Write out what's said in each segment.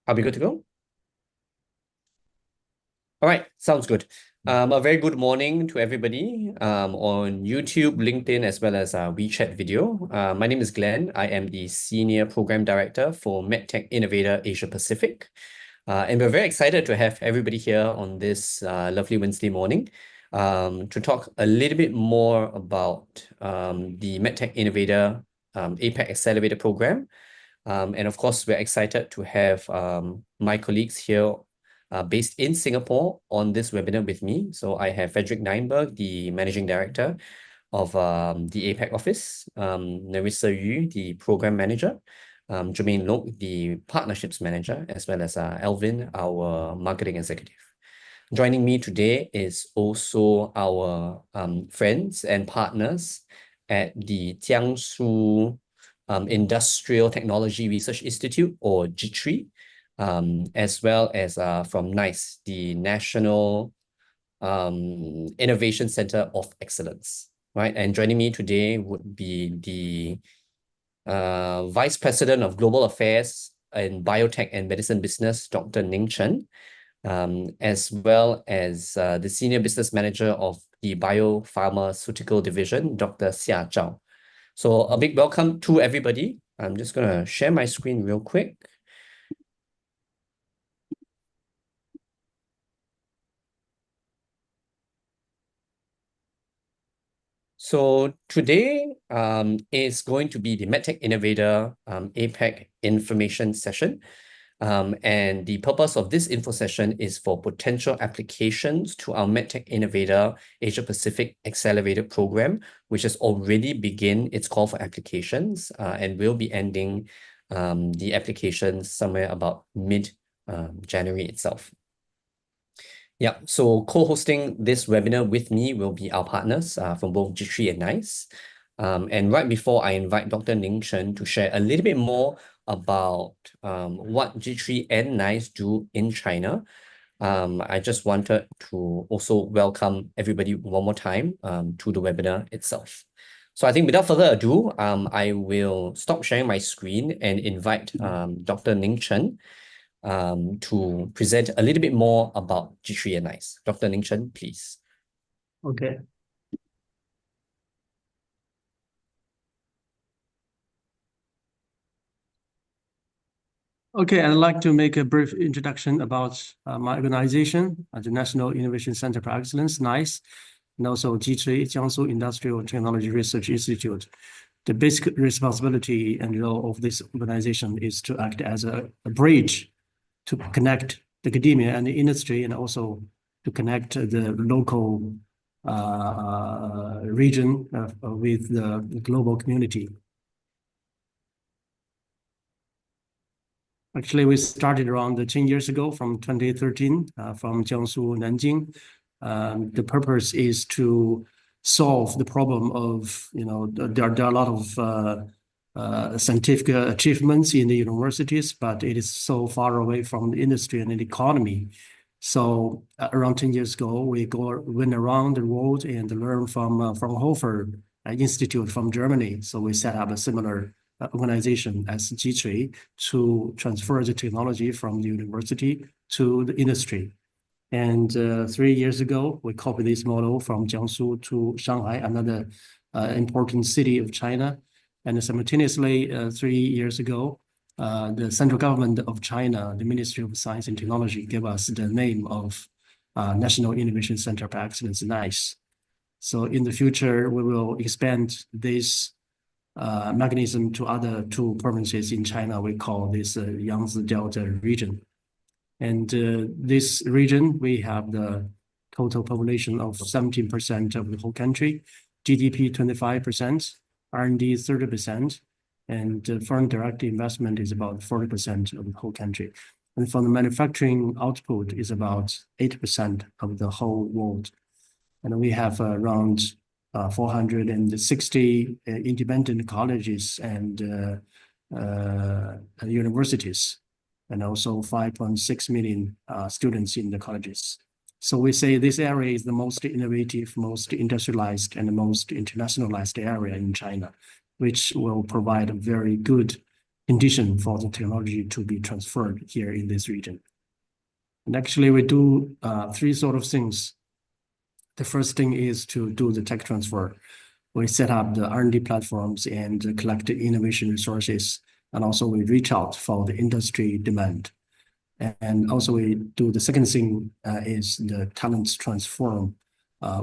Are we good to go? All right, sounds good. A very good morning to everybody on YouTube, LinkedIn, as well as WeChat video. My name is Glenn. I am the Senior Program Director for MedTech Innovator Asia Pacific. And we're very excited to have everybody here on this lovely Wednesday morning to talk a little bit more about the MedTech Innovator APAC Accelerator Program. And of course, we're excited to have my colleagues here based in Singapore on this webinar with me. So I have Frederick Nienberg, the Managing Director of the APAC office, Narissa Yu, the Program Manager, Jermaine Lok, the Partnerships Manager, as well as Alvin, our Marketing Executive. Joining me today is also our friends and partners at the Jiangsu Industrial Technology Research Institute, or JITRI, as well as from NICE, the National Innovation Center of Excellence, right? And joining me today would be the Vice President of Global Affairs in Biotech and Medicine Business, Dr. Ning Chen, as well as the Senior Business Manager of the Biopharmaceutical Division, Dr. Xia Zhao. So a big welcome to everybody. I'm just going to share my screen real quick. So today is going to be the MedTech Innovator APAC information session. And the purpose of this info session is for potential applications to our MedTech Innovator Asia Pacific Accelerator Program, which has already begun its call for applications and will be ending the applications somewhere about mid-January itself. Yeah, so co-hosting this webinar with me will be our partners from both JITRI and NICE. And right before I invite Dr. Ning Chen to share a little bit more about what JITRI and NICE do in China, I just wanted to also welcome everybody one more time to the webinar itself. So I think without further ado, I will stop sharing my screen and invite Dr. Ning Chen to present a little bit more about JITRI and NICE. Dr. Ning Chen, please. Okay. Okay, I'd like to make a brief introduction about my organization, the National Innovation Center for Excellence, NICE, and also JITRI, Jiangsu Industrial Technology Research Institute. The basic responsibility and role of this organization is to act as a bridge to connect the academia and the industry, and also to connect the local region with the global community. Actually, we started around 10 years ago from 2013 from Jiangsu, Nanjing. The purpose is to solve the problem of, there are a lot of scientific achievements in the universities, but it is so far away from the industry and the economy. So around 10 years ago, we went around the world and learned from Fraunhofer Institute from Germany. So we set up a similar organization as JITRI to transfer the technology from the university to the industry. And 3 years ago, we copied this model from Jiangsu to Shanghai, another important city of China. And simultaneously, 3 years ago, the central government of China, the Ministry of Science and Technology, gave us the name of National Innovation Center for Excellence, NICE. So in the future, we will expand this mechanism to other 2 provinces in China. We call this Yangtze Delta region. And this region, we have the total population of 17% of the whole country, GDP 25%, R&D 30%, and foreign direct investment is about 40% of the whole country. And from the manufacturing output is about 8% of the whole world. And we have around 460 independent colleges and universities, and also 5.6 million students in the colleges. So we say this area is the most innovative, most industrialized, and the most internationalized area in China, which will provide a very good condition for the technology to be transferred here in this region. And actually, we do three sort of things. The first thing is to do the tech transfer. We set up the R&D platforms and collect the innovation resources, and also we reach out for the industry demand. And also we do the second thing is the talents transform.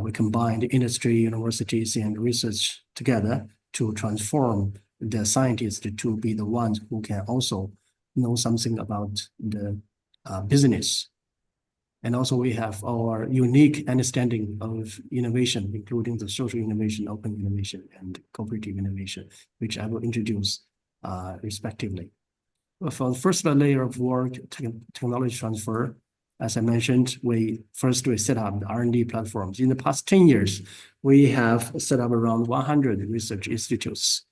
We combine the industry, universities, and research together to transform the scientists to be the ones who can also know something about the business. And also we have our unique understanding of innovation, including the social innovation, open innovation, and cooperative innovation, which I will introduce respectively. For the first layer of work, technology transfer, as I mentioned, we set up the R&D platforms. In the past 10 years, we have set up around 100 research institutes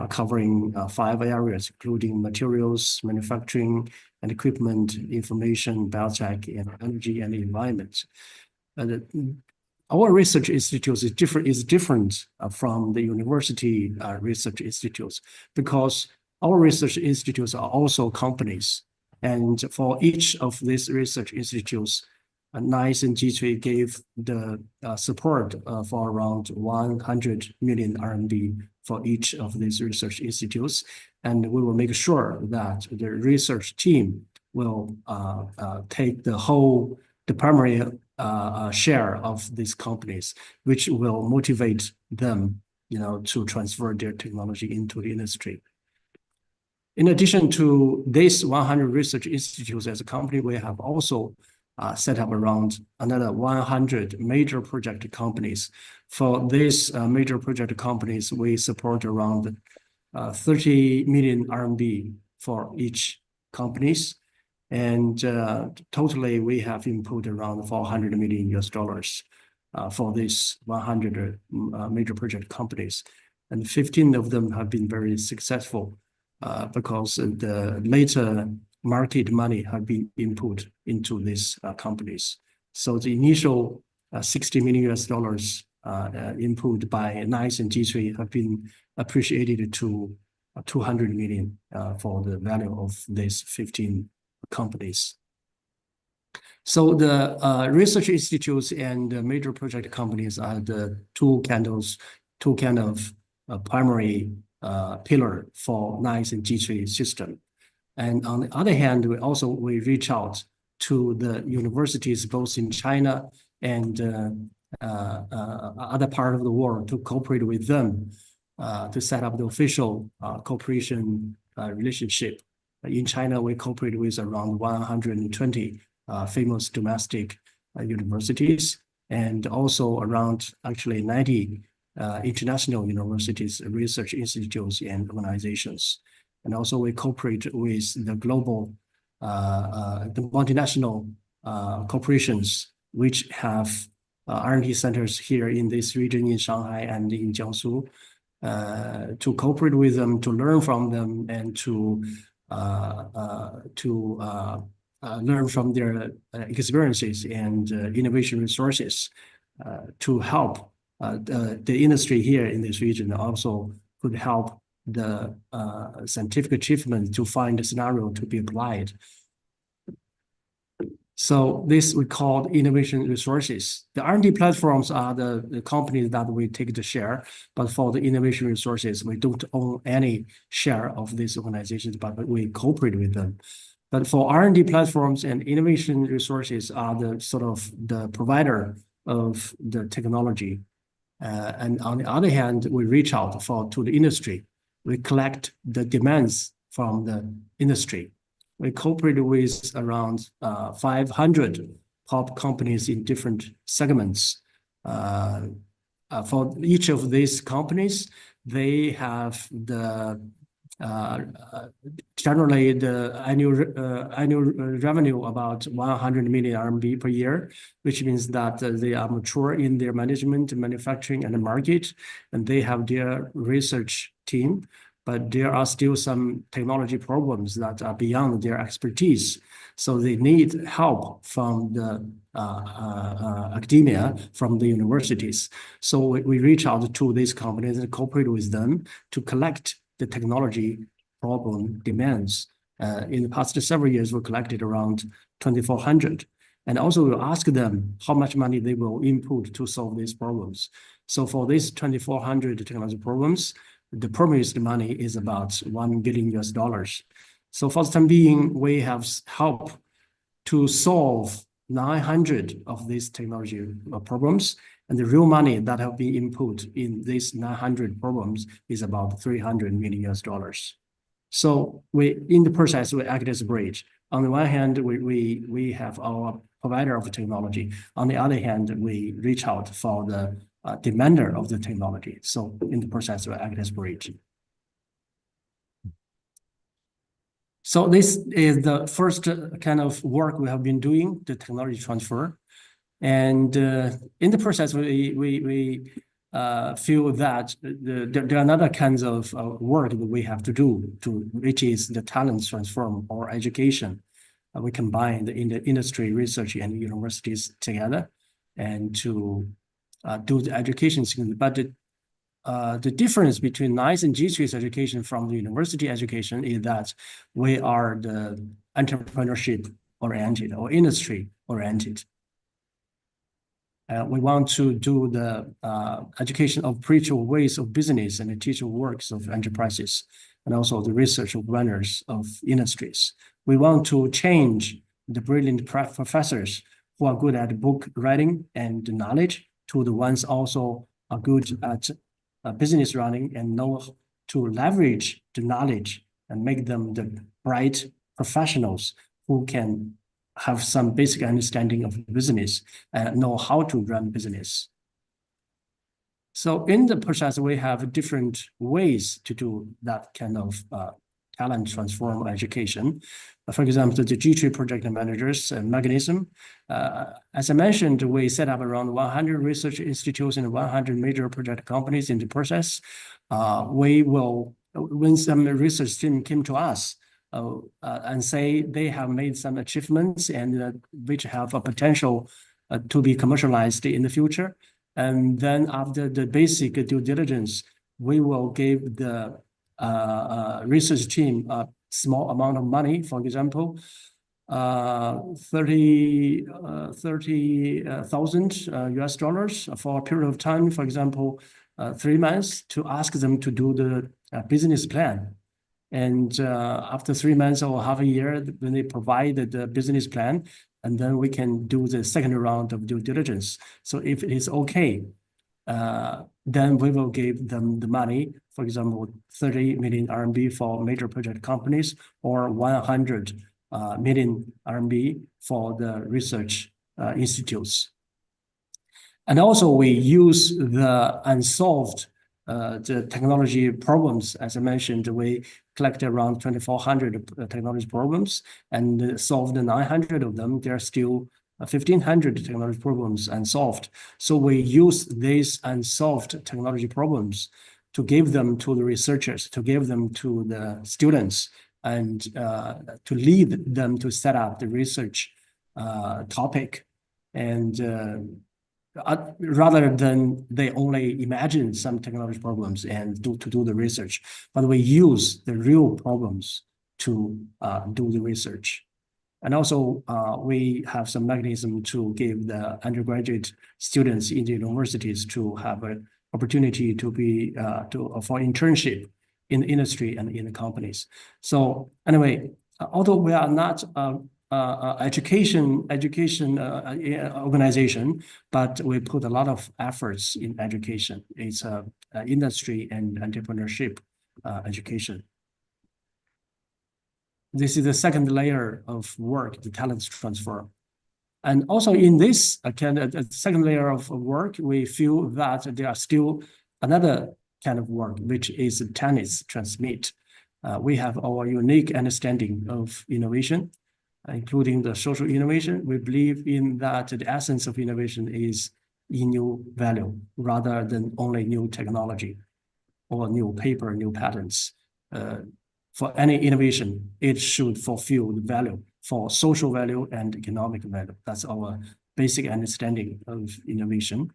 covering 5 areas, including materials, manufacturing, and equipment, information, biotech, and energy and environment. Our research institutes is different from the university research institutes, because our research institutes are also companies. And for each of these research institutes, NICE and JITRI gave the support for around 100 million RMB for each of these research institutes. And we will make sure that the research team will take the primary share of these companies, which will motivate them, to transfer their technology into the industry. In addition to these 100 research institutes as a company, we have also set up around another 100 major project companies. For these major project companies, we support around 30 million RMB for each companies. And totally, we have input around $400 million for these 100 major project companies. And 15 of them have been very successful because the later market money have been input into these companies. So the initial $60 million input by NICE and JITRI have been appreciated to 200 million for the value of these 15 companies. So the research institutes and major project companies are the two kind of primary pillar for NICE and JITRI system. And on the other hand, we reach out to the universities both in China and other part of the world to cooperate with them to set up the official cooperation relationship. In China, we cooperate with around 120 famous domestic universities, and also around actually 90 international universities, research institutes, and organizations. And also we cooperate with the global, the multinational corporations, which have R&D centers here in this region in Shanghai and in Jiangsu, to cooperate with them, to learn from them, and to learn from their experiences and innovation resources to help the industry here in this region. Also could help the scientific achievement to find a scenario to be applied. So this we call innovation resources. The R&D platforms are the companies that we take the share, but for the innovation resources, we don't own any share of these organizations, but we cooperate with them. But for R&D platforms and innovation resources are the sort of the provider of the technology. And on the other hand, we reach out to the industry. We collect the demands from the industry. We cooperate with around 500 top companies in different segments. For each of these companies, they have generally the annual revenue about 100 million RMB per year, which means that they are mature in their management, manufacturing, and the market, and they have their research team. But there are still some technology problems that are beyond their expertise. So they need help from the academia, from the universities. So we reach out to these companies and cooperate with them to collect the technology problem demands. In the past several years, we collected around 2,400. And also we ask them how much money they will input to solve these problems. So for these 2,400 technology problems, the promised money is about $1 billion US. So for the time being, we have helped to solve 900 of these technology problems, and the real money that have been input in these 900 problems is about $300 million US. So in the process, we act as a bridge. On the one hand, we have our provider of the technology. On the other hand, we reach out for the demander of the technology. So in the process, we act as a bridge. So this is the first kind of work we have been doing, the technology transfer. And in the process, we feel that there are other kinds of work that we have to do, which is the talent transform or education. We combine the industry, research, and universities together, and to do the education. But the difference between NICE and JITRI's education from the university education is that we are the entrepreneurship oriented or industry oriented. We want to do the education of preacher ways of business and the teacher works of enterprises, and also the research of runners of industries. We want to change the brilliant professors who are good at book writing and knowledge to the ones also are good at business running and know to leverage the knowledge and make them the bright professionals who can have some basic understanding of business and know how to run business. So in the process, we have different ways to do that kind of talent transform education. For example, the JITRI project managers mechanism. As I mentioned, we set up around 100 research institutes and 100 major project companies in the process. When some research team came to us and say they have made some achievements and which have a potential to be commercialized in the future, and then after the basic due diligence, we will give the research team a small amount of money, for example, 30,000 US dollars for a period of time, for example, 3 months, to ask them to do the business plan. And after 3 months or half a year, when they provide the business plan, and then we can do the second round of due diligence. So if it is okay, then we will give them the money, for example, 30 million RMB for major project companies, or 100 million RMB for the research institutes. And also we use the unsolved the technology problems. As I mentioned, we collected around 2,400 technology problems and solved 900 of them. There are still 1,500 technology problems unsolved. So we use these unsolved technology problems to give them to the researchers, to give them to the students, and to lead them to set up the research topic. And rather than they only imagine some technology problems and to do the research, but we use the real problems to do the research. And also we have some mechanism to give the undergraduate students in the universities to have an opportunity to be for internship in the industry and in the companies. So anyway, although we are not education organization, but we put a lot of efforts in education. It's industry and entrepreneurship education. This is the second layer of work, the talent transfer. And also in this second layer of work, we feel that there are still another kind of work, which is talent transmit. We have our unique understanding of innovation, including the social innovation. We believe in that the essence of innovation is in new value rather than only new technology or new paper, new patents. For any innovation, it should fulfill the value for social value and economic value. That's our basic understanding of innovation.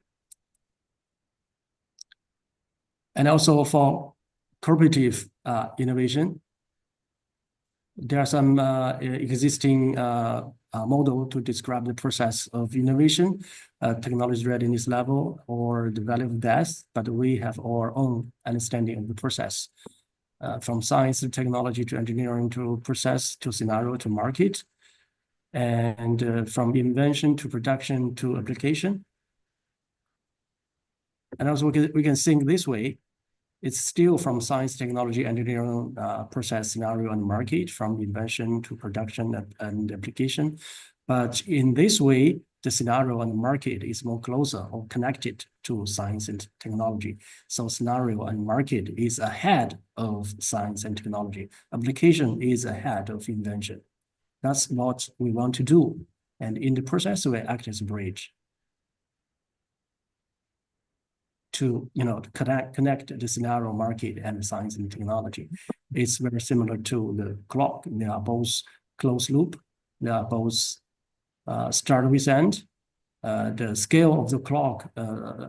And also for cooperative innovation, There are some existing model to describe the process of innovation, technology readiness level, or the value of death, but we have our own understanding of the process. From science to technology to engineering to process to scenario to market, and from invention to production to application. And also we can think this way. It's still from science, technology, engineering, process, scenario, and market, from invention to production and application. But in this way, the scenario and the market is more closer or connected to science and technology. So scenario and market is ahead of science and technology. Application is ahead of invention. That's what we want to do. And in the process, we act as a bridge to connect the scenario, market, and science and technology. It's very similar to the clock. They are both closed loop. They are both start with end. The scale of the clock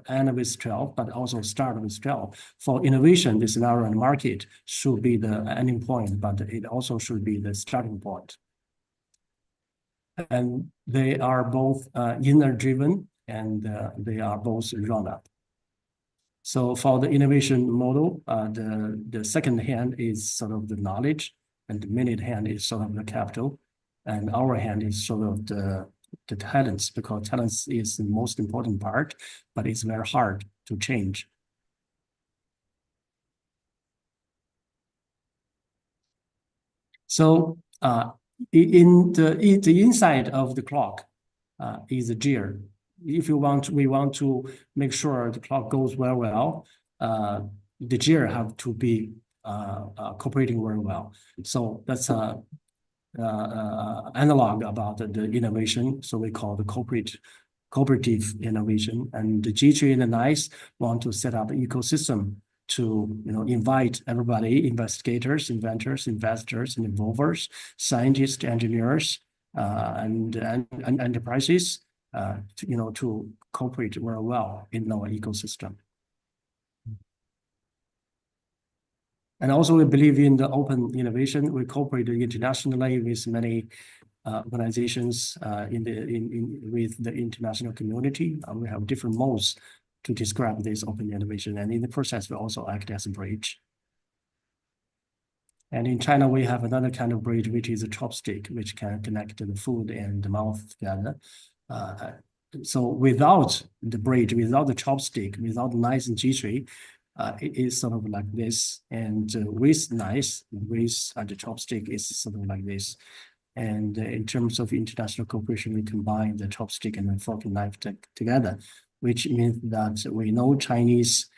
end with 12, but also start with 12. For innovation, the scenario and market should be the ending point, but it also should be the starting point. And they are both inner driven, and they are both run up. So for the innovation model, the second hand is sort of the knowledge, and the minute hand is sort of the capital, and our hand is sort of the talents, because talents is the most important part, but it's very hard to change. So in the inside of the clock is a gear. If we want to make sure the clock goes very well, the gear have to be cooperating very well. So that's analog about the innovation. So we call the cooperative innovation. And the JITRI and the NICE want to set up an ecosystem to invite everybody, investigators, inventors, investors, and involvers, scientists, engineers, and enterprises. To cooperate very well in our ecosystem. And also we believe in the open innovation. We cooperate internationally with many organizations with the international community. We have different modes to describe this open innovation. And in the process, we also act as a bridge. And in China, we have another kind of bridge, which is a chopstick, which can connect the food and the mouth together. So without the bridge, without the chopstick, without NICE and JITRI, it is sort of like this. And with NICE, with the chopstick is sort of like this. And in terms of international cooperation, we combine the chopstick and the fork and knife together, which means that we know Chinese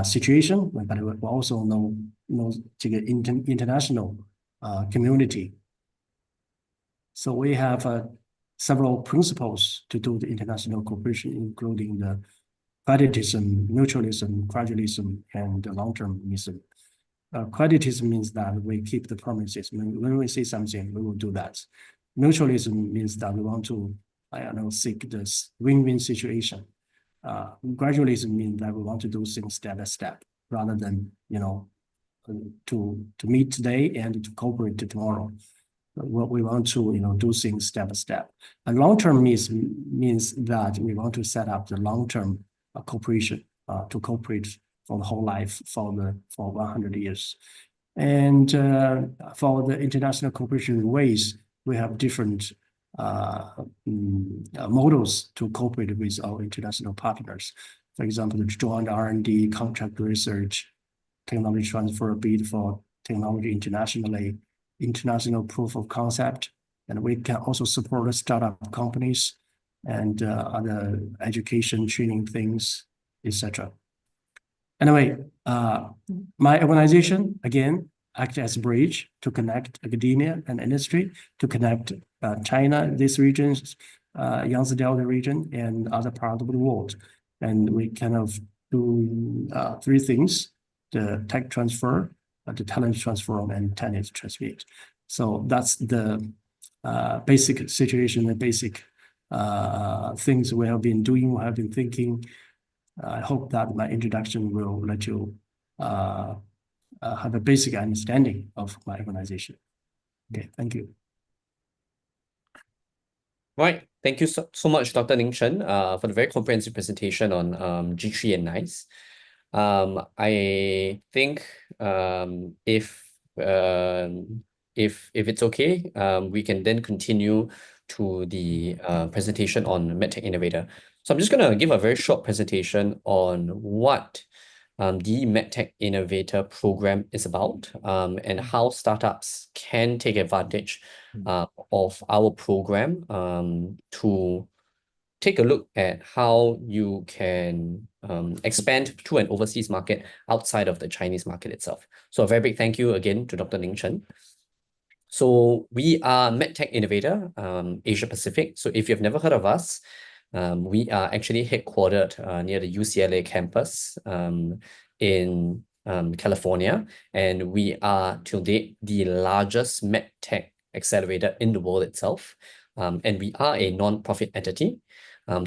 situation, but we also know the international community. So we have several principles to do the international cooperation, including the quietism, mutualism, gradualism, and the long-termism. Quietism means that we keep the promises. When we say something, we will do that. Mutualism means that we want to seek this win-win situation. Gradualism means that we want to do things step by step, rather than to meet today and to cooperate tomorrow. What we want to do things step by step. And long-term means that we want to set up the long-term cooperation to cooperate for the whole life, for 100 years. And for the international cooperation ways, we have different models to cooperate with our international partners. For example, the joint R&D, contract research, technology transfer, bid for technology internationally, international proof of concept, and we can also support the startup companies and other education training things, etc. Anyway, my organization, again, acts as a bridge to connect academia and industry, to connect China, these regions, Yangtze Delta region, and other parts of the world. And we kind of do three things: the tech transfer, the talent transfer, and talent transmit. So that's the basic situation, the basic things we have been doing, we have been thinking. I hope that my introduction will let you have a basic understanding of my organization. Okay, thank you. Right. Thank you so much, Dr. Ning Chen, for the very comprehensive presentation on JITRI and NICE. I think if it's okay, we can then continue to the presentation on MedTech Innovator. So I'm just going to give a very short presentation on what the MedTech Innovator program is about, and how startups can take advantage of our program to take a look at how you can expand to an overseas market outside of the Chinese market itself. So a very big thank you again to Dr. Ning Chen. So we are MedTech Innovator, Asia Pacific. So if you've never heard of us, we are actually headquartered near the UCLA campus in California, and we are to date the largest MedTech accelerator in the world itself. And we are a non-profit entity.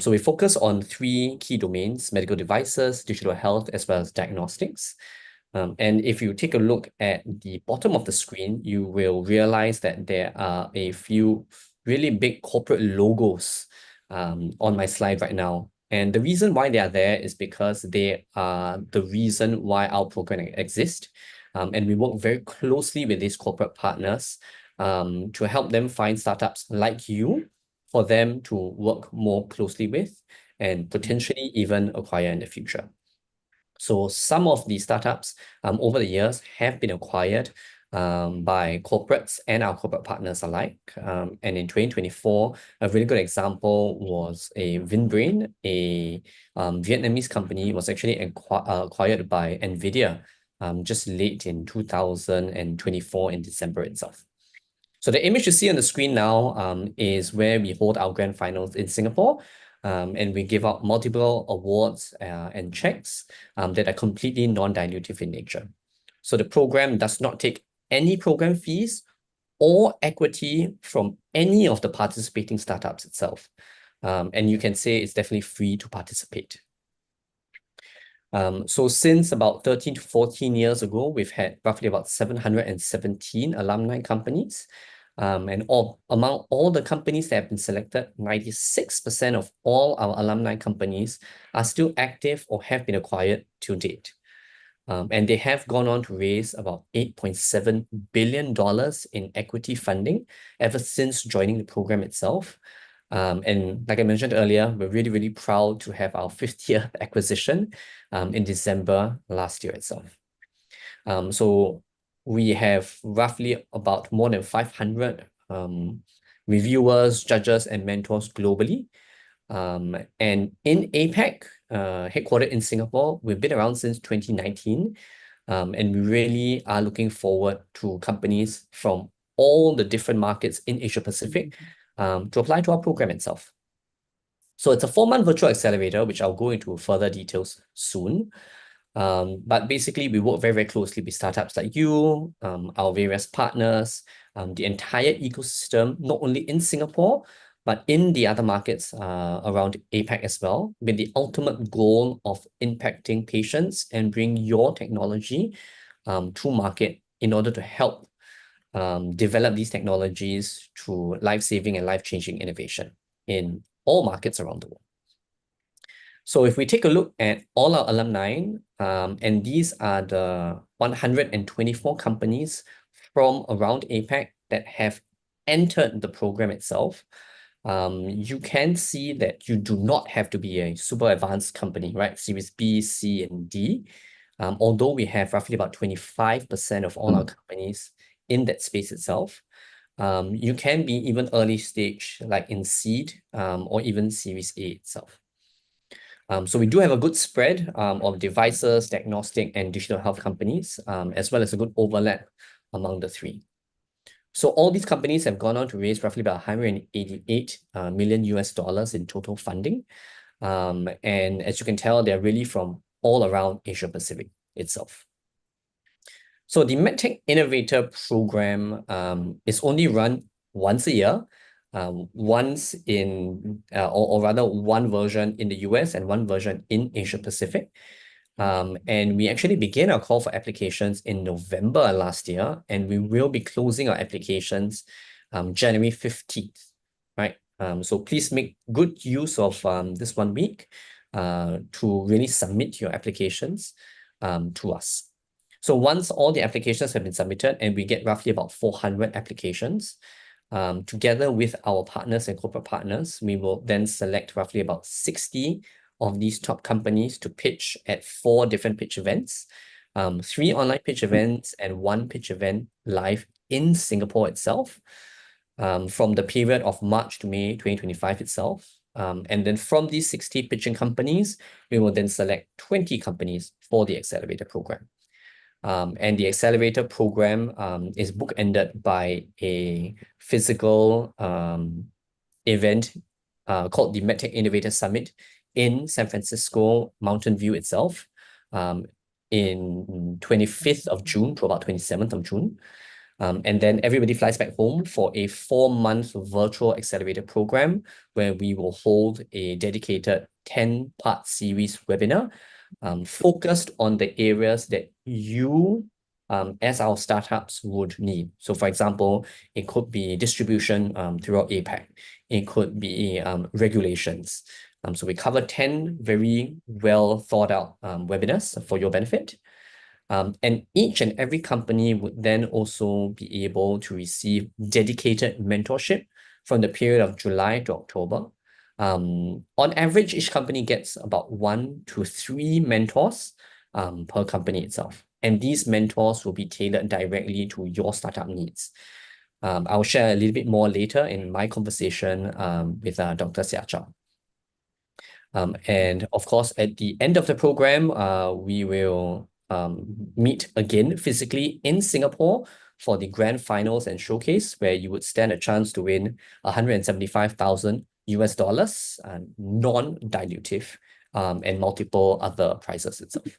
So we focus on three key domains: medical devices, digital health, as well as diagnostics. And if you take a look at the bottom of the screen, you will realize that there are a few really big corporate logos on my slide right now. And the reason why they are there is because they are the reason why our program exists. And we work very closely with these corporate partners to help them find startups like you for them to work more closely with and potentially even acquire in the future. So some of these startups over the years have been acquired by corporates and our corporate partners alike. And in 2024, a really good example was a Vinbrain, a Vietnamese company, was actually acquired by NVIDIA just late in 2024 in December itself. So the image you see on the screen now is where we hold our grand finals in Singapore. And we give out multiple awards and checks that are completely non-dilutive in nature. So the program does not take any program fees or equity from any of the participating startups itself. And you can say it's definitely free to participate. So since about 13 to 14 years ago, we've had roughly about 717 alumni companies. And among all the companies that have been selected, 96% of all our alumni companies are still active or have been acquired to date. And they have gone on to raise about $8.7 billion in equity funding ever since joining the program itself. And like I mentioned earlier, we're really, really proud to have our 50th acquisition in December last year itself. So we have roughly about more than 500 reviewers, judges, and mentors globally. And in APAC, headquartered in Singapore, we've been around since 2019. And we really are looking forward to companies from all the different markets in Asia Pacific to apply to our program itself. So it's a 4-month virtual accelerator, which I'll go into further details soon. But basically, we work very, very closely with startups like you, our various partners, the entire ecosystem, not only in Singapore, but in the other markets around APAC as well, with the ultimate goal of impacting patients and bring your technology to market in order to help develop these technologies through life-saving and life-changing innovation in all markets around the world. So if we take a look at all our alumni, and these are the 124 companies from around APAC that have entered the program itself, you can see that you do not have to be a super advanced company, right? Series B, C, and D. Although we have roughly about 25% of all our companies in that space itself. You can be even early stage, like in seed, or even Series A itself. So we do have a good spread of devices, diagnostic, and digital health companies, as well as a good overlap among the three. So all these companies have gone on to raise roughly about 188 million US dollars in total funding. And as you can tell, they're really from all around Asia Pacific itself. So the MedTech Innovator program is only run once a year, once in, or rather one version in the US and one version in Asia Pacific. And we actually began our call for applications in November last year, and we will be closing our applications January 15th, right? So please make good use of this 1 week to really submit your applications to us. So once all the applications have been submitted, and we get roughly about 400 applications, together with our partners and corporate partners, we will then select roughly about 60 of these top companies to pitch at 4 different pitch events, 3 online pitch events and 1 pitch event live in Singapore itself, from the period of March to May 2025 itself. And then from these 60 pitching companies, we will then select 20 companies for the accelerator program. And the accelerator program is bookended by a physical event called the MedTech Innovator Summit in San Francisco, Mountain View itself, in 25th of June to about 27th of June. And then everybody flies back home for a 4-month virtual accelerator program where we will hold a dedicated 10-part series webinar focused on the areas that you, as our startups, would need. So for example, it could be distribution throughout APAC. It could be regulations. So we cover 10 very well thought out webinars for your benefit. And each and every company would then also be able to receive dedicated mentorship from the period of July to October. On average, each company gets about 1 to 3 mentors per company itself. And these mentors will be tailored directly to your startup needs. I'll share a little bit more later in my conversation with Dr. Xia Zhao. And of course, at the end of the program, we will meet again physically in Singapore for the grand finals and showcase, where you would stand a chance to win $175,000 US, non-dilutive, and multiple other prizes itself.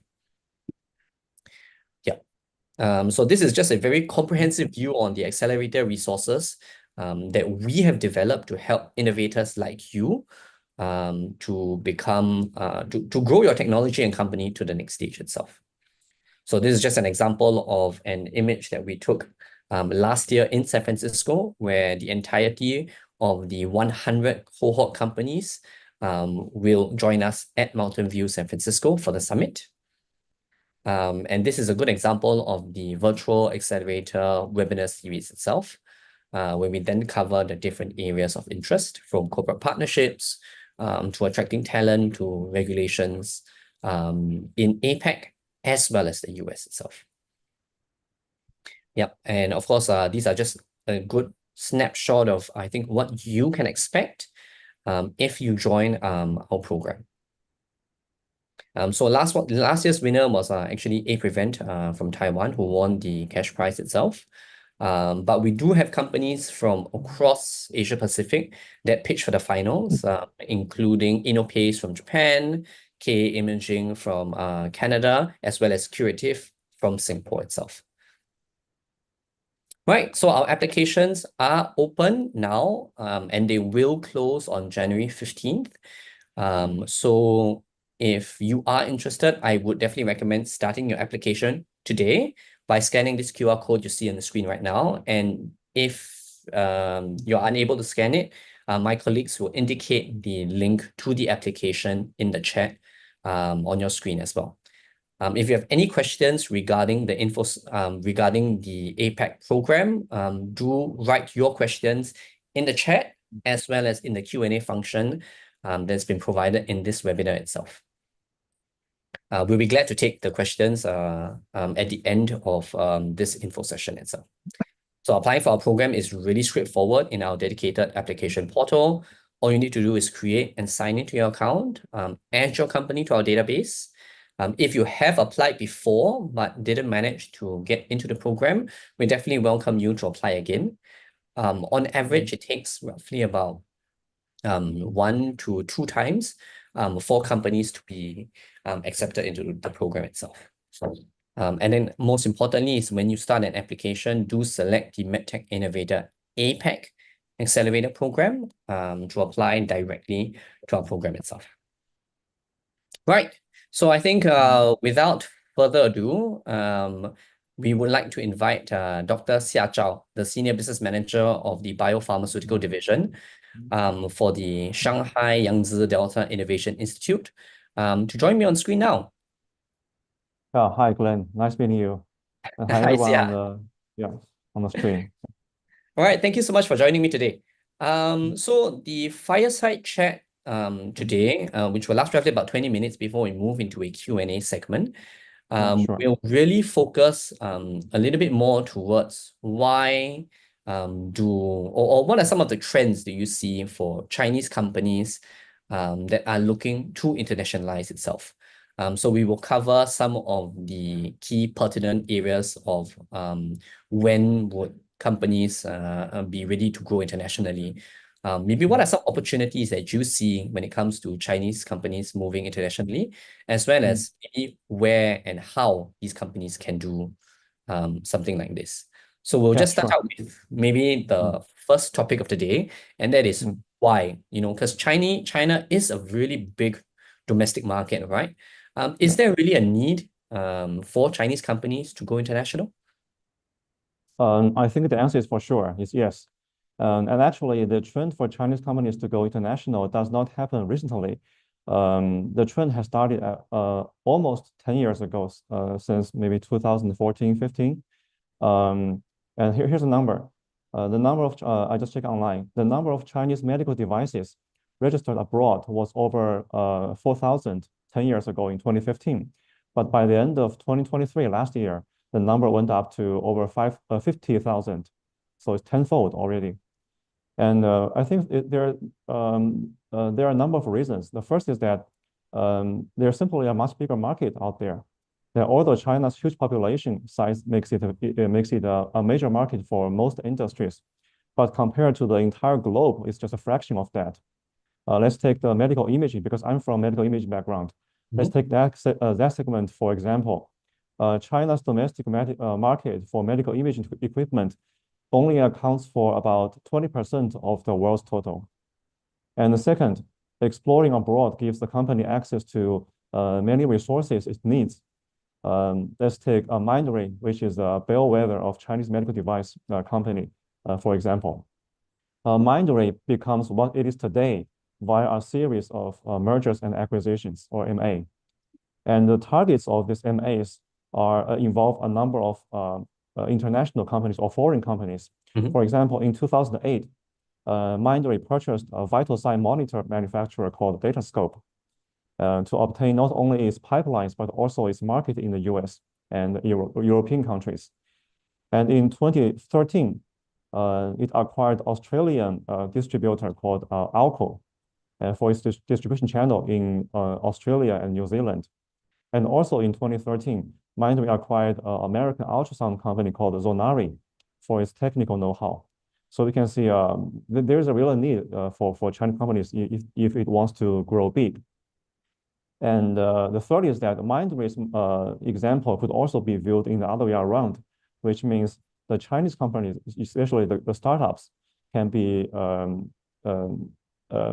Yeah. So this is just a very comprehensive view on the accelerator resources that we have developed to help innovators like you to become to grow your technology and company to the next stage itself. So this is just an example of an image that we took last year in San Francisco, where the entirety of the 100 cohort companies will join us at Mountain View, San Francisco for the summit. And this is a good example of the virtual accelerator webinar series itself, where we then cover the different areas of interest, from corporate partnerships to attracting talent to regulations in APAC as well as the US itself. Yep, and of course, these are just a good snapshot of, I think, what you can expect if you join our program. So last year's winner was actually APRevent from Taiwan, who won the cash prize itself. But we do have companies from across Asia Pacific that pitch for the finals, including InnoPace from Japan, K Imaging from Canada, as well as Curative from Singapore itself. Right, so our applications are open now, and they will close on January 15th. So if you are interested, I would definitely recommend starting your application today by scanning this QR code you see on the screen right now. And if you're unable to scan it, my colleagues will indicate the link to the application in the chat on your screen as well. If you have any questions regarding the regarding the APAC program, do write your questions in the chat as well as in the Q&A function that's been provided in this webinar itself. We'll be glad to take the questions at the end of this info session itself. So applying for our program is really straightforward in our dedicated application portal. All you need to do is create and sign into your account, add your company to our database. If you have applied before but didn't manage to get into the program, we definitely welcome you to apply again. On average, it takes roughly about 1 to 2 times for companies to be accepted into the program itself. And then most importantly is when you start an application, do select the MedTech Innovator APAC Accelerator Program to apply directly to our program itself. Right. So I think without further ado, we would like to invite Dr. Xia Zhao, the Senior Business Manager of the Biopharmaceutical Division, for the Shanghai Yangtze Delta Innovation Institute, to join me on screen now. Hi, Glenn. Nice meeting you. And hi, Hi, everyone Xia. on the stream. All right, thank you so much for joining me today. So the fireside chat today, which will last roughly about 20 minutes before we move into a Q&A segment, Sure. we'll really focus a little bit more towards why or what are some of the trends that you see for Chinese companies that are looking to internationalize itself. So we will cover some of the key pertinent areas of when would companies be ready to grow internationally. Maybe what are some opportunities that you see when it comes to Chinese companies moving internationally, as well as maybe where and how these companies can do something like this. So we'll just start Sure. out with maybe the first topic of the day, and that is why, because China is a really big domestic market, right? Is there really a need for Chinese companies to go international? I think the answer is for sure is yes. And actually, the trend for Chinese companies to go international does not happen recently. The trend has started almost 10 years ago, since maybe 2014, 15. And here's a number. The number of, I just checked online, the number of Chinese medical devices registered abroad was over 4,000 10 years ago in 2015. But by the end of 2023, last year, the number went up to over 50,000. So it's tenfold already. And I think there are a number of reasons. The first is that there's simply a much bigger market out there. That although China's huge population size makes it a major market for most industries, but compared to the entire globe, it's just a fraction of that. Let's take the medical imaging, because I'm from medical imaging background. Let's take that segment, for example. China's domestic market for medical imaging equipment only accounts for about 20% of the world's total. And the second, exploring abroad gives the company access to many resources it needs. Let's take Mindray, which is a bellwether of Chinese medical device company, for example. Mindray becomes what it is today via a series of mergers and acquisitions, or M&A. And the targets of these M&As involve a number of international companies or foreign companies. For example, in 2008, Mindray purchased a vital sign monitor manufacturer called Datascope to obtain not only its pipelines, but also its market in the US and European countries. And in 2013, it acquired Australian distributor called Alco for its distribution channel in Australia and New Zealand. And also in 2013, Mindray acquired an American ultrasound company called Zonari for its technical know-how. So we can see there's a real need for Chinese companies if it wants to grow big. And the third is that Mindray's example could also be viewed in the other way around, which means the Chinese companies, especially the startups, can be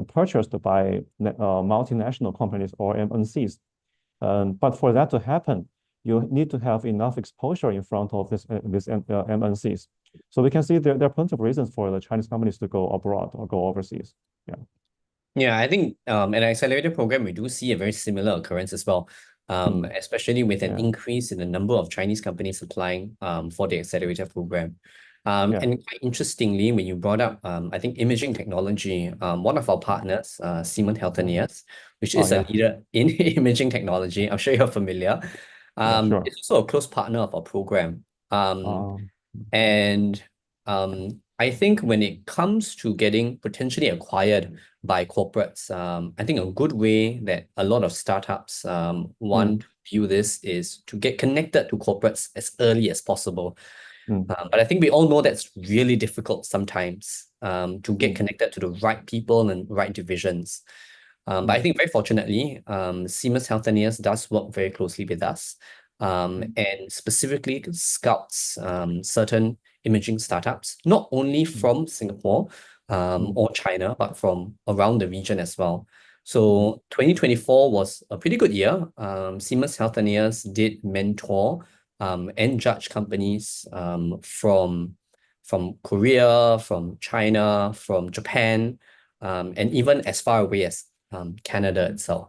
purchased by multinational companies or MNCs. But for that to happen, you need to have enough exposure in front of this MNCs. So we can see there are plenty of reasons for the Chinese companies to go abroad or go overseas. Yeah, I think in an accelerator program, we do see a very similar occurrence as well, especially with an increase in the number of Chinese companies applying for the accelerator program. And quite interestingly, when you brought up, I think imaging technology, one of our partners, Siemens Healthineers, which is a leader in imaging technology, I'm sure you're familiar, Sure. is also a close partner of our program. And I think when it comes to getting potentially acquired by corporates, I think a good way that a lot of startups want to view this is to get connected to corporates as early as possible. But I think we all know that's really difficult sometimes to get connected to the right people and right divisions. But I think very fortunately, Siemens Healthineers does work very closely with us and specifically scouts certain imaging startups, not only from Singapore or China, but from around the region as well. So 2024 was a pretty good year. Siemens Healthineers did mentor and judge companies from Korea, from China, from Japan, and even as far away as Canada itself.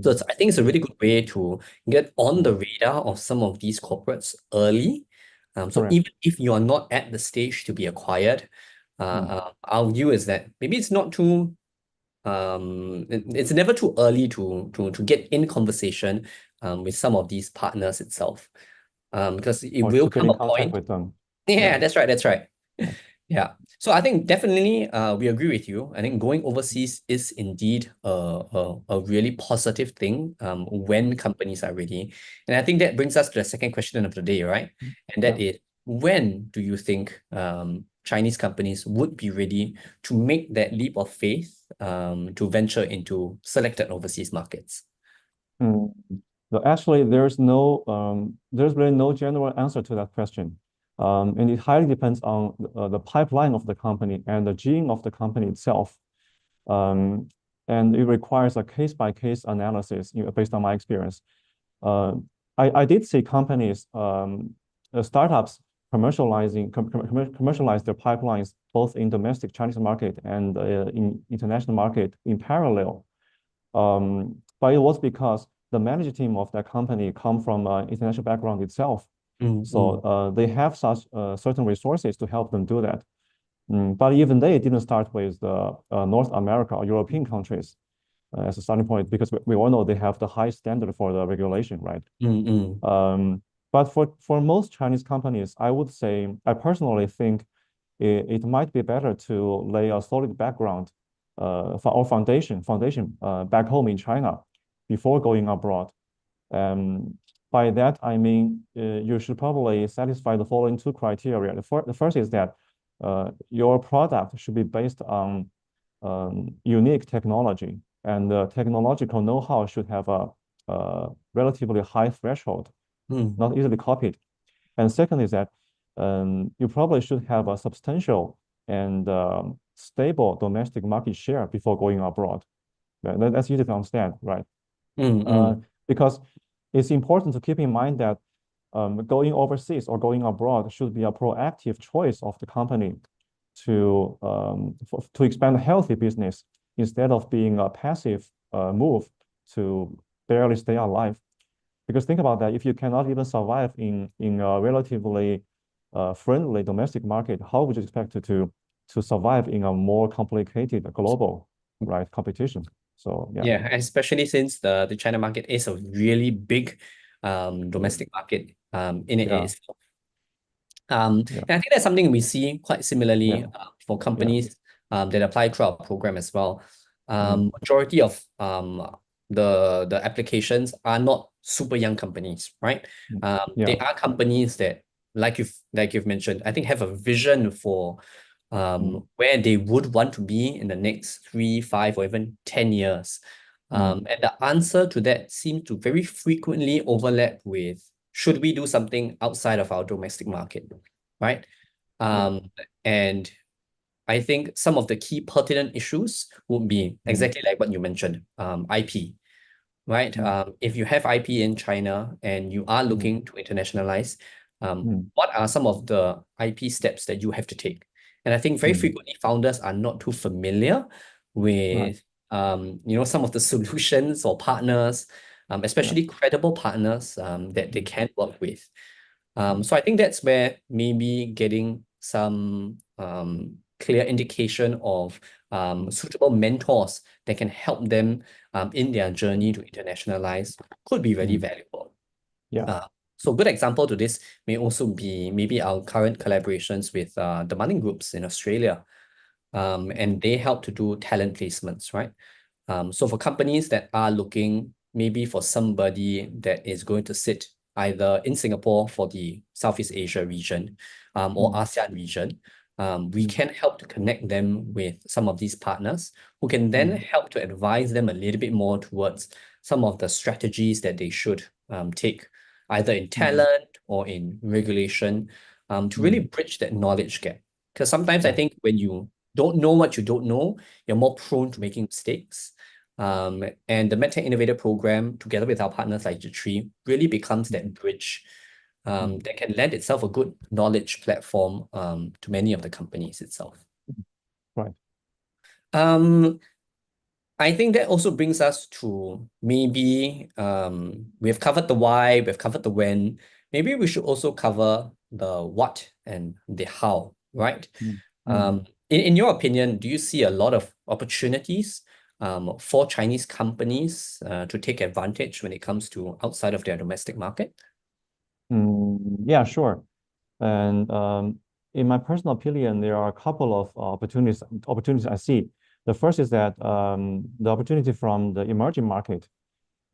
So I think it's a really good way to get on the radar of some of these corporates early. So Correct. even if you are not at the stage to be acquired, our view is that maybe it's not too it's never too early to get in conversation with some of these partners itself. Because it Or will to get come in a contact point. with them. Yeah, that's right. Yeah. Yeah. So I think definitely we agree with you. I think going overseas is indeed a really positive thing when companies are ready. And I think that brings us to the second question of the day, right? And that is, when do you think Chinese companies would be ready to make that leap of faith to venture into selected overseas markets? So actually, there's really no general answer to that question. And it highly depends on the pipeline of the company and the gene of the company itself. And it requires a case-by-case analysis, based on my experience. I did see companies, startups commercialize their pipelines both in domestic Chinese market and in international market in parallel. But it was because the management team of that company come from international background itself. So they have such certain resources to help them do that. But even they didn't start with North America or European countries as a starting point, because we all know they have the high standard for the regulation, right? But for most Chinese companies, I would say, I personally think it might be better to lay a solid background or foundation back home in China before going abroad. By that, I mean, you should probably satisfy the following two criteria. The first is that your product should be based on unique technology, and the technological know-how should have a relatively high threshold, not easily copied. And second is that you probably should have a substantial and stable domestic market share before going abroad. That's easy to understand, right? Because it's important to keep in mind that going overseas or going abroad should be a proactive choice of the company to expand a healthy business instead of being a passive move to barely stay alive. Because think about that, if you cannot even survive in a relatively friendly domestic market, how would you expect to survive in a more complicated global, right, competition? So yeah, especially since the China market is a really big domestic market in it itself. And I think that's something we see quite similarly for companies that apply through our program as well. Majority of the applications are not super young companies, right? They are companies that, like you've mentioned, I think have a vision for where they would want to be in the next 3, 5, or even 10 years. And the answer to that seems to very frequently overlap with, should we do something outside of our domestic market, right? And I think some of the key pertinent issues would be exactly like what you mentioned, IP, right? If you have IP in China and you are looking to internationalize, what are some of the IP steps that you have to take? And I think very frequently founders are not too familiar with some of the solutions or partners, especially credible partners that they can work with. So I think that's where maybe getting some clear indication of suitable mentors that can help them in their journey to internationalize could be really valuable. So a good example to this may also be maybe our current collaborations with the Manning Groups in Australia. And they help to do talent placements, right? So for companies that are looking maybe for somebody that is going to sit either in Singapore for the Southeast Asia region or ASEAN region, we can help to connect them with some of these partners who can then help to advise them a little bit more towards some of the strategies that they should take, either in talent or in regulation, to really bridge that knowledge gap. Because sometimes I think when you don't know what you don't know, you're more prone to making mistakes. And the MedTech Innovator program, together with our partners like JITRI, really becomes that bridge that can lend itself a good knowledge platform to many of the companies itself. Right. I think that also brings us to maybe we've covered the why, we've covered the when. Maybe we should also cover the what and the how, right? In your opinion, do you see a lot of opportunities for Chinese companies to take advantage when it comes to outside of their domestic market? Yeah, sure. And in my personal opinion, there are a couple of opportunities I see. The first is that the opportunity from the emerging market.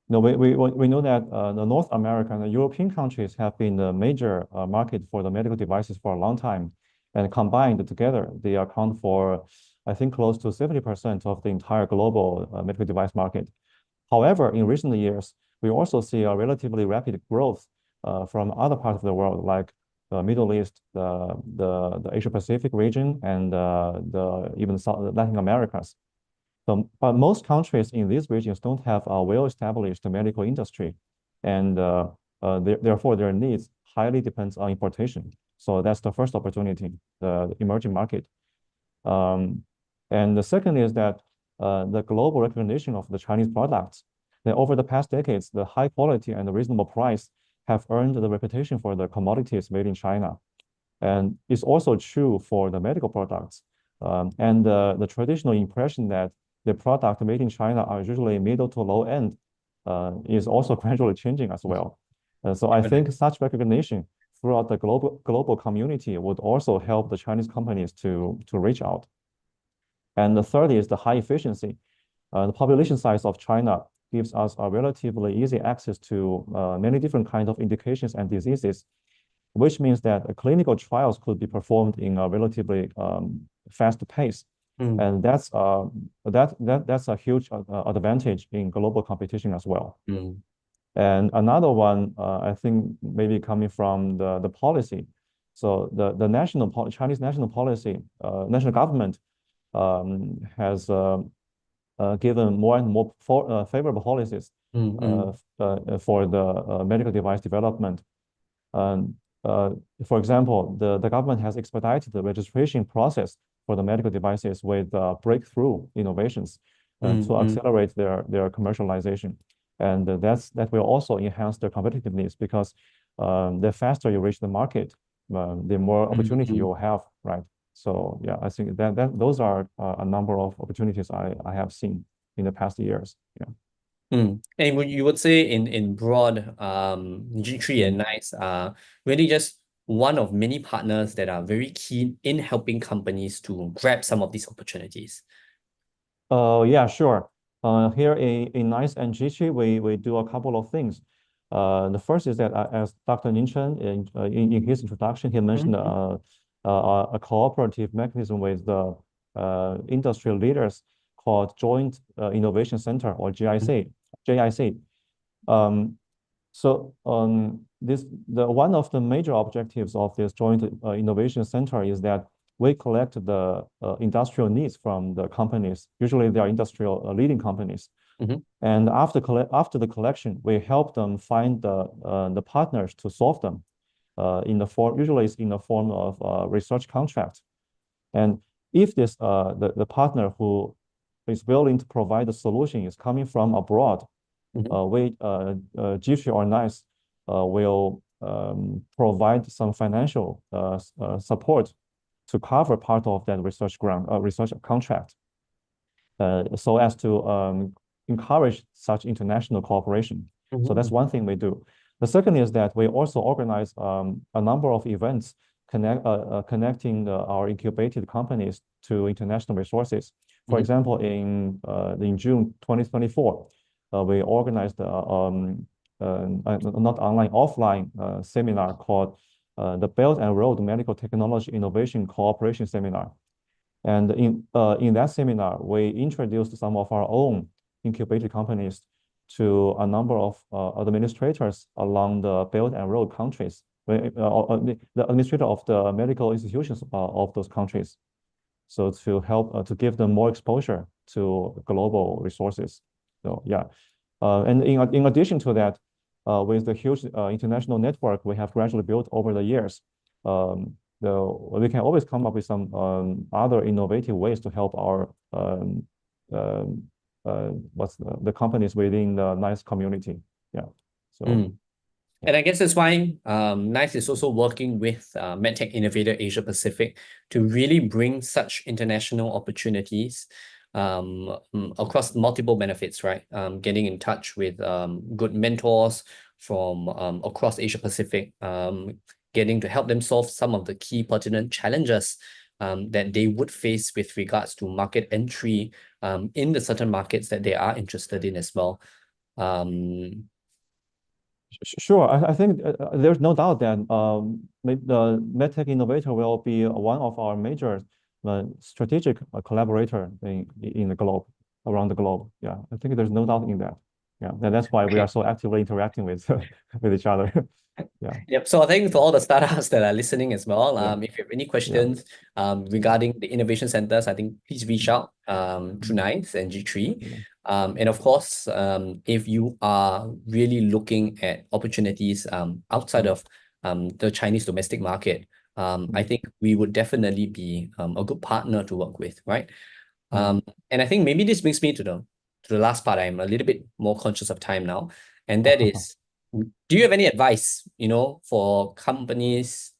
You know, we know that the North America and the European countries have been the major market for the medical devices for a long time. And combined together, they account for, I think, close to 70% of the entire global medical device market. However, in recent years, we also see a relatively rapid growth from other parts of the world, like the Middle East, the Asia Pacific region, and even Latin Americas. But most countries in these regions don't have a well-established medical industry, and therefore their needs highly depends on importation. So that's the first opportunity, the emerging market. And the second is that the global recognition of the Chinese products. That over the past decades, the high quality and the reasonable price have earned the reputation for the commodities made in China. And it's also true for the medical products. And the traditional impression that the product made in China are usually middle to low end is also gradually changing as well. So I think such recognition throughout the global community would also help the Chinese companies to reach out. And the third is the high efficiency. The population size of China gives us a relatively easy access to many different kinds of indications and diseases, which means that clinical trials could be performed in a relatively fast pace. And that's a huge advantage in global competition as well. And another one, I think, maybe coming from the policy. So the Chinese national policy, national government has given more and more favorable policies for the medical device development. For example, the government has expedited the registration process for the medical devices with breakthrough innovations to accelerate their commercialization. And that will also enhance their competitiveness, because the faster you reach the market, the more opportunity you will have, right? So yeah, I think that those are a number of opportunities I have seen in the past years. Yeah. And you would say in broad, JITRI and NICE are really just one of many partners that are very keen in helping companies to grab some of these opportunities. Yeah, sure. Here in NICE and JITRI, we do a couple of things. The first is that, as Dr. Ning Chen in his introduction, he mentioned a cooperative mechanism with the industry leaders called Joint Innovation Center, or JIC. So one of the major objectives of this Joint Innovation Center is that we collect the industrial needs from the companies. Usually they are industrial leading companies. And after the collection, we help them find the partners to solve them. Usually it's in the form of research contract. And if the partner who is willing to provide the solution is coming from abroad, JITRI or NICE will provide some financial support to cover part of that research contract, so as to encourage such international cooperation. So that's one thing we do. The second is that we also organize a number of events connecting our incubated companies to international resources. For example, in June 2024, we organized not online, offline seminar called the Belt and Road Medical Technology Innovation Cooperation Seminar. And in that seminar, we introduced some of our own incubated companies to a number of administrators along the Belt and Road countries, the administrator of the medical institutions of those countries. So to help to give them more exposure to global resources. So yeah, and in addition to that, with the huge international network we have gradually built over the years, we can always come up with some other innovative ways to help our what's the companies within the NICE community. Yeah. So And I guess that's why NICE is also working with MedTech Innovator Asia Pacific to really bring such international opportunities across multiple benefits, right? Getting in touch with good mentors from across Asia Pacific, getting to help them solve some of the key pertinent challenges that they would face with regards to market entry in the certain markets that they are interested in as well. Sure, I think there's no doubt that the MedTech Innovator will be one of our major strategic collaborator in the globe, around the globe. Yeah, I think there's no doubt in that. Yeah, and that's why we are so actively interacting with with each other. Yeah. Yep. So I think for all the startups that are listening as well, Yeah. if you have any questions regarding the innovation centers, I think please reach out to NICE and JITRI. And of course, if you are really looking at opportunities outside of the Chinese domestic market, I think we would definitely be a good partner to work with, right? And I think maybe this brings me to the last part. I'm a little bit more conscious of time now, and that is, do you have any advice, for companies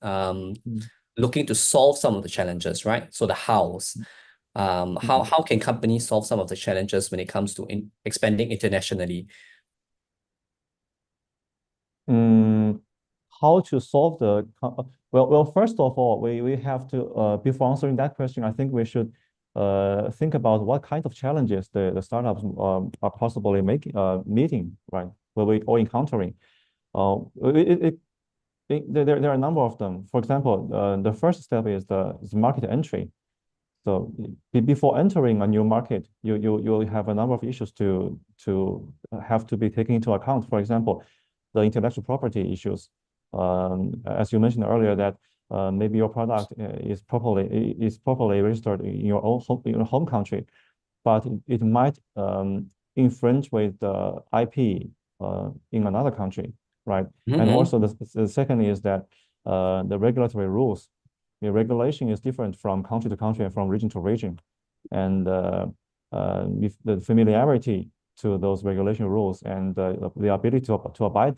looking to solve some of the challenges, right? So the hows. How can companies solve some of the challenges when it comes to expanding internationally? How to solve well, first of all, we have to before answering that question, I think we should think about what kind of challenges the startups are possibly meeting, right? Or encountering. There are a number of them. For example, the first step is the market entry. So before entering a new market, you have a number of issues to have to be taken into account. For example, the intellectual property issues. As you mentioned earlier, that maybe your product is properly registered in your home country, but it might infringe with the IP in another country, right? And also the second is that the regulatory rules. The regulation is different from country to country and from region to region, and with the familiarity to those regulation rules and the ability to abide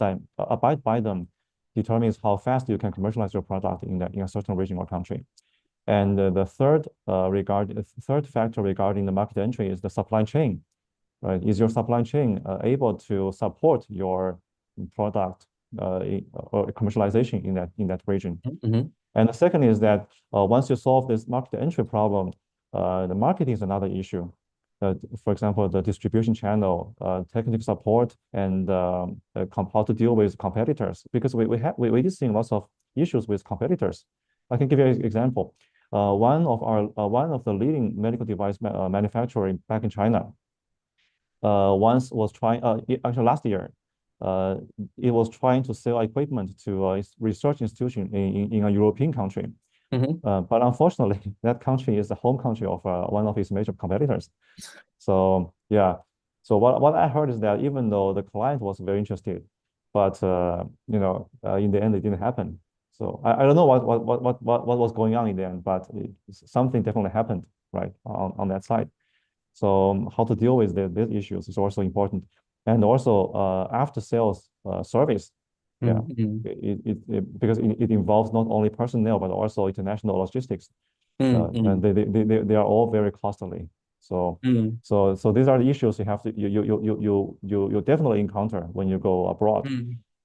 by them determines how fast you can commercialize your product in a certain region or country. And the third factor regarding the market entry is the supply chain, right? Is your supply chain able to support your product or commercialization in that region? And the second is that once you solve this market entry problem, the marketing is another issue. For example, the distribution channel, technical support, and how to deal with competitors. Because we did see lots of issues with competitors. I can give you an example. One of the leading medical device manufacturer back in China once was trying actually last year. It was trying to sell equipment to a research institution in a European country. But unfortunately, that country is the home country of one of its major competitors. So yeah. So what I heard is that even though the client was very interested, but in the end it didn't happen. So I don't know what was going on in the end, but something definitely happened, right, on that side. So how to deal with these issues is also important. And also after sales service, because it involves not only personnel but also international logistics, and they are all very costly. So these are the issues you definitely encounter when you go abroad.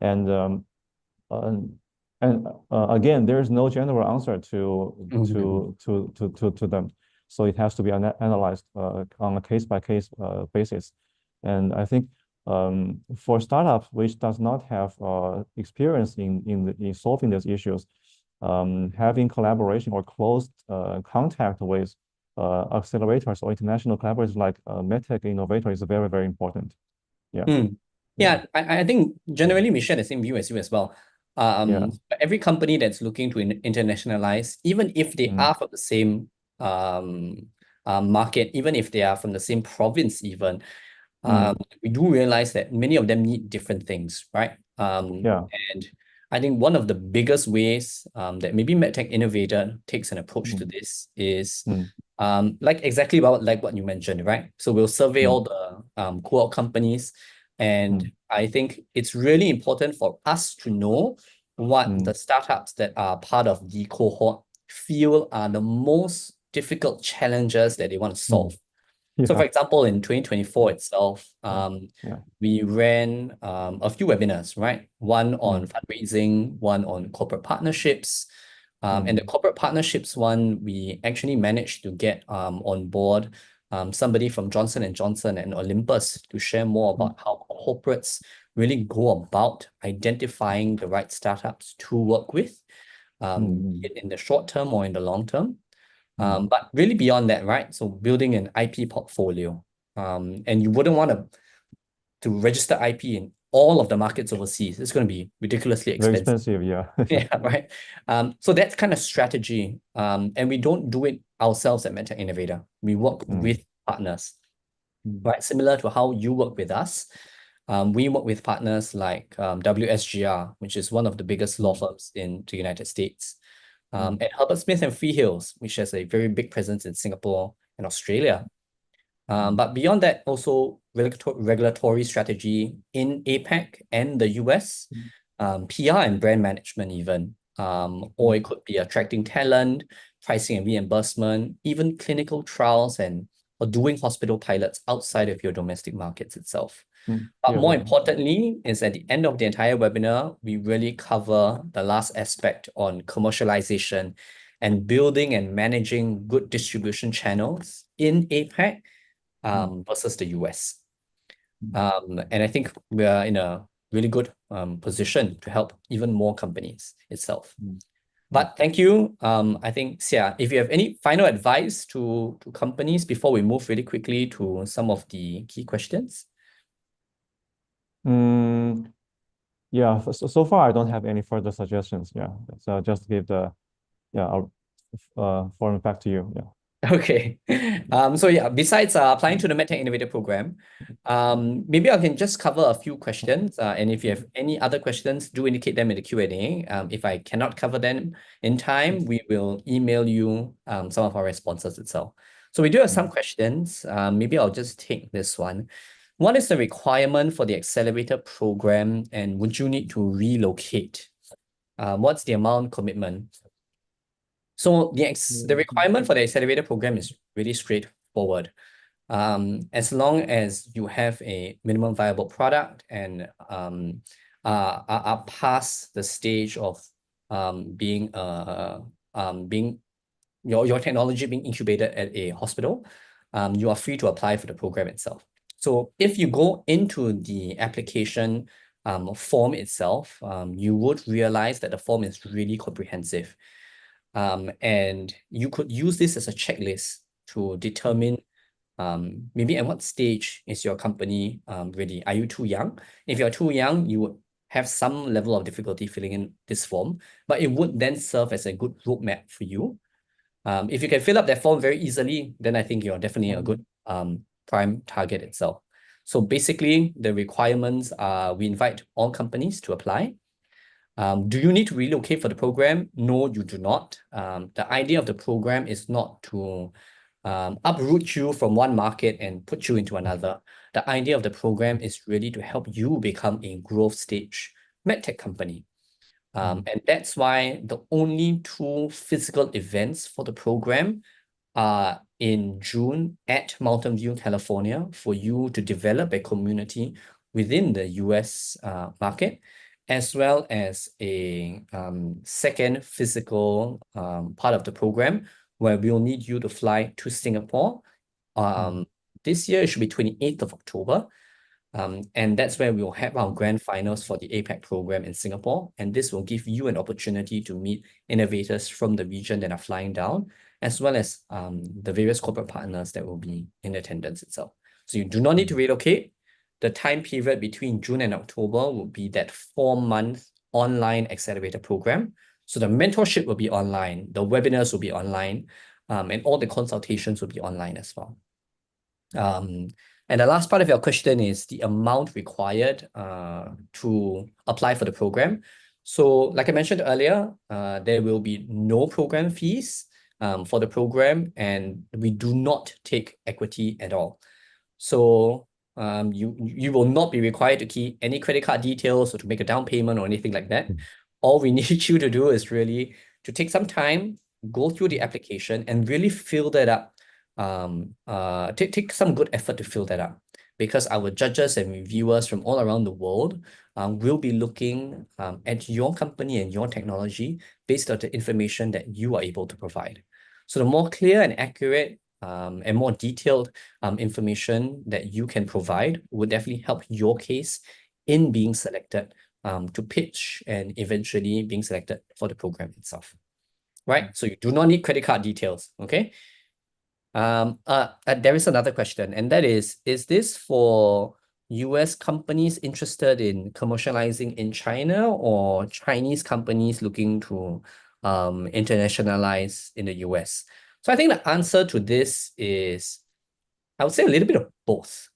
And again, there's no general answer to them. So it has to be analyzed on a case-by-case basis. And I think for startups which does not have experience in solving these issues, having collaboration or close contact with accelerators or international collaborators like MedTech Innovator is very, very important. Yeah, I think generally we share the same view as you as well. Every company that's looking to internationalize, even if they are from the same market, even if they are from the same province even, We do realize that many of them need different things, right? Yeah. And I think one of the biggest ways that maybe MedTech Innovator takes an approach to this is like exactly about like what you mentioned, right? So we'll survey all the cohort companies, and I think it's really important for us to know what the startups that are part of the cohort feel are the most difficult challenges that they want to solve. So for Yeah. example, in 2024 itself, Yeah. we ran a few webinars, right? One on fundraising, one on corporate partnerships. And the corporate partnerships one, we actually managed to get on board somebody from Johnson & Johnson and Olympus to share more about how corporates really go about identifying the right startups to work with, be it in the short term or in the long term. But really beyond that, right? So building an IP portfolio. And you wouldn't want to register IP in all of the markets overseas. It's going to be ridiculously Very expensive. expensive, yeah. Yeah, right. So that's kind of strategy. And we don't do it ourselves at MedTech Innovator. We work with partners, right? Similar to how you work with us. We work with partners like WSGR, which is one of the biggest law firms in the United States. And Herbert Smith and Freehills, which has a very big presence in Singapore and Australia. But beyond that, also regulatory strategy in APAC and the US, PR and brand management even, or it could be attracting talent, pricing and reimbursement, even clinical trials or doing hospital pilots outside of your domestic markets itself. But more importantly is at the end of the entire webinar, we really cover the last aspect on commercialization and building and managing good distribution channels in APAC versus the US. And I think we are in a really good position to help even more companies itself. But thank you. I think, Xia, if you have any final advice to companies before we move really quickly to some of the key questions. Yeah, so far I don't have any further suggestions. Yeah, so just give the forum back to you. Yeah. Okay. So yeah, besides applying to the MedTech Innovator program, maybe I can just cover a few questions. And if you have any other questions, do indicate them in the Q&A. If I cannot cover them in time, we will email you some of our responses itself. So we do have some questions. Maybe I'll just take this one. What is the requirement for the accelerator program, and would you need to relocate? What's the amount commitment? So the requirement for the accelerator program is really straightforward. As long as you have a minimum viable product and are past the stage of being your technology being incubated at a hospital, you are free to apply for the program itself. So if you go into the application form itself, you would realize that the form is really comprehensive. And you could use this as a checklist to determine maybe at what stage is your company ready. Are you too young? If you're too young, you would have some level of difficulty filling in this form, but it would then serve as a good roadmap for you. If you can fill up that form very easily, then I think you're definitely a good prime target itself. So basically, the requirements are we invite all companies to apply. Do you need to relocate for the program? No, you do not. The idea of the program is not to uproot you from one market and put you into another. The idea of the program is really to help you become a growth stage MedTech company. And that's why the only two physical events for the program are in June at Mountain View, California, for you to develop a community within the US market, as well as a second physical part of the program where we'll need you to fly to Singapore. This year, it should be 28th of October. And that's where we'll have our grand finals for the APAC program in Singapore. And this will give you an opportunity to meet innovators from the region that are flying down, as well as the various corporate partners that will be in attendance itself. So you do not need to relocate. The time period between June and October will be that 4-month online accelerator program. So the mentorship will be online, the webinars will be online, and all the consultations will be online as well. And the last part of your question is the amount required to apply for the program. So like I mentioned earlier, there will be no program fees for the program, and we do not take equity at all. So you will not be required to key any credit card details or to make a down payment or anything like that. All we need you to do is really to take some time, go through the application and really fill that up. Take some good effort to fill that up, because our judges and reviewers from all around the world will be looking at your company and your technology based on the information that you are able to provide. So the more clear and accurate and more detailed information that you can provide would definitely help your case in being selected to pitch and eventually being selected for the program itself. Right? So you do not need credit card details, okay? There is another question, and that is this for US companies interested in commercializing in China or Chinese companies looking to internationalize in the US? So I think the answer to this is, I would say, a little bit of both.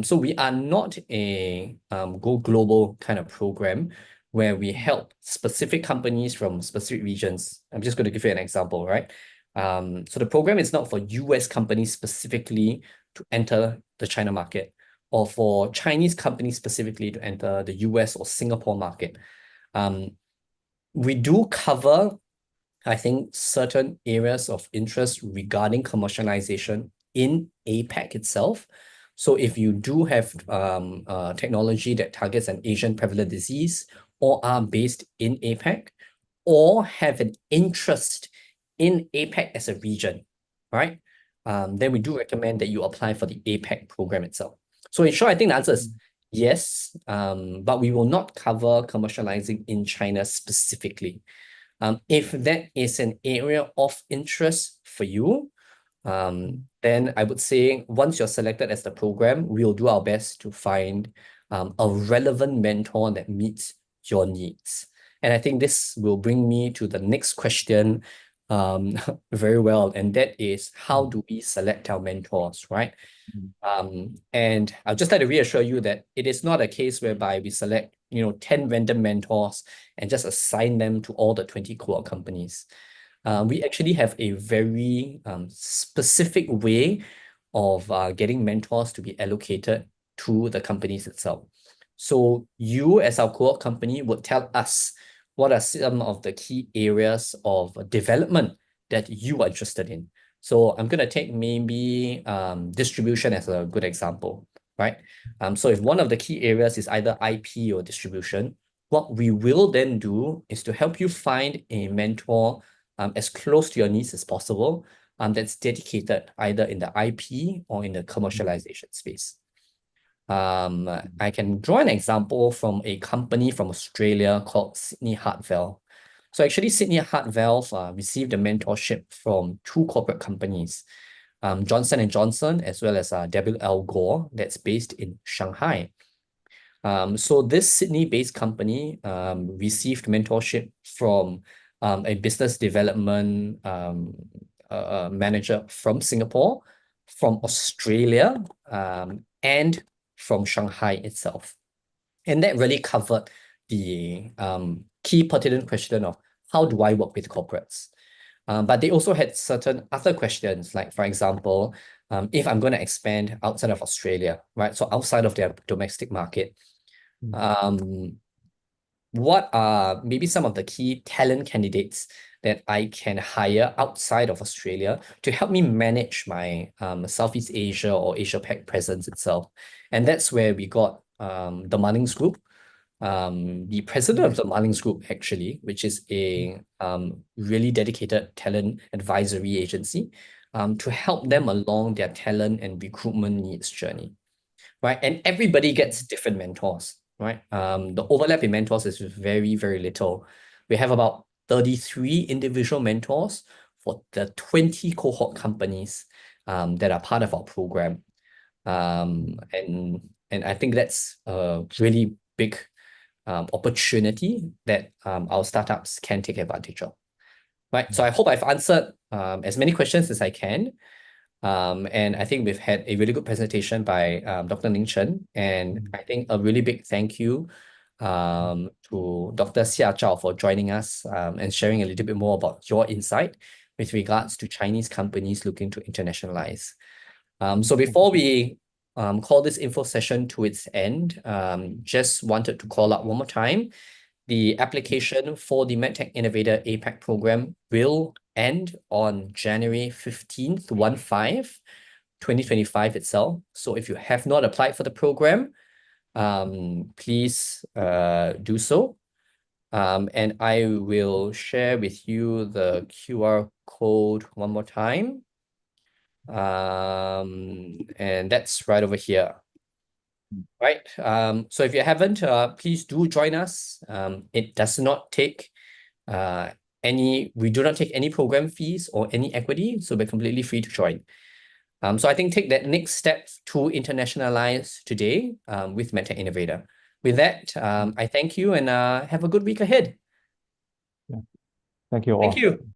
So we are not a go global kind of program where we help specific companies from specific regions. I'm just going to give you an example, right? So the program is not for US companies specifically to enter the China market, or for Chinese companies specifically to enter the US or Singapore market. We do cover, I think, certain areas of interest regarding commercialization in APAC itself. So if you do have technology that targets an Asian prevalent disease, or are based in APAC, or have an interest in APAC as a region, right? Then we do recommend that you apply for the APAC program itself. So in short, I think the answer is yes, but we will not cover commercializing in China specifically. If that is an area of interest for you, then I would say once you're selected as the program, we'll do our best to find a relevant mentor that meets your needs. And I think this will bring me to the next question very well, and that is, how do we select our mentors, right? And I'll just like to reassure you that it is not a case whereby we select 10 random mentors and just assign them to all the 20 cohort companies. We actually have a very specific way of getting mentors to be allocated to the companies itself. So you, as our cohort company, would tell us what are some of the key areas of development that you are interested in. So I'm going to take maybe distribution as a good example, right? So if one of the key areas is either IP or distribution, what we will then do is to help you find a mentor as close to your needs as possible, that's dedicated either in the IP or in the commercialization space. I can draw an example from a company from Australia called Sydney Heart Valve. So actually, Sydney Heart Valve received a mentorship from two corporate companies, Johnson & Johnson as well as W.L. Gore, that's based in Shanghai. So this Sydney-based company received mentorship from a business development manager from Singapore, from Australia, and from Shanghai itself. And that really covered the key pertinent question of how do I work with corporates? But they also had certain other questions, like, for example, if I'm going to expand outside of Australia, right? So outside of their domestic market, what are maybe some of the key talent candidates that I can hire outside of Australia to help me manage my Southeast Asia or Asia-Pac presence itself? And that's where we got the Mullings Group, the president of the Mullings Group, actually, which is a really dedicated talent advisory agency to help them along their talent and recruitment needs journey, right? And everybody gets different mentors, right? The overlap in mentors is very, very little. We have about 33 individual mentors for the 20 cohort companies that are part of our program. And I think that's a really big opportunity that our startups can take advantage of. Right. So I hope I've answered as many questions as I can. And I think we've had a really good presentation by Dr. Ning Chen. And I think a really big thank you to Dr. Xia Zhao for joining us and sharing a little bit more about your insight with regards to Chinese companies looking to internationalize. So before we call this info session to its end, just wanted to call out one more time. The application for the MedTech Innovator APAC program will end on January 15th, 2025 itself. So if you have not applied for the program, please do so. And I will share with you the QR code one more time. And that's right over here. Right. So if you haven't, please do join us. It does not take we do not take any program fees or any equity, so we're completely free to join. So I think take that next step to internationalize today with MedTech Innovator. With that, I thank you and have a good week ahead. Yeah. Thank you all. Thank you.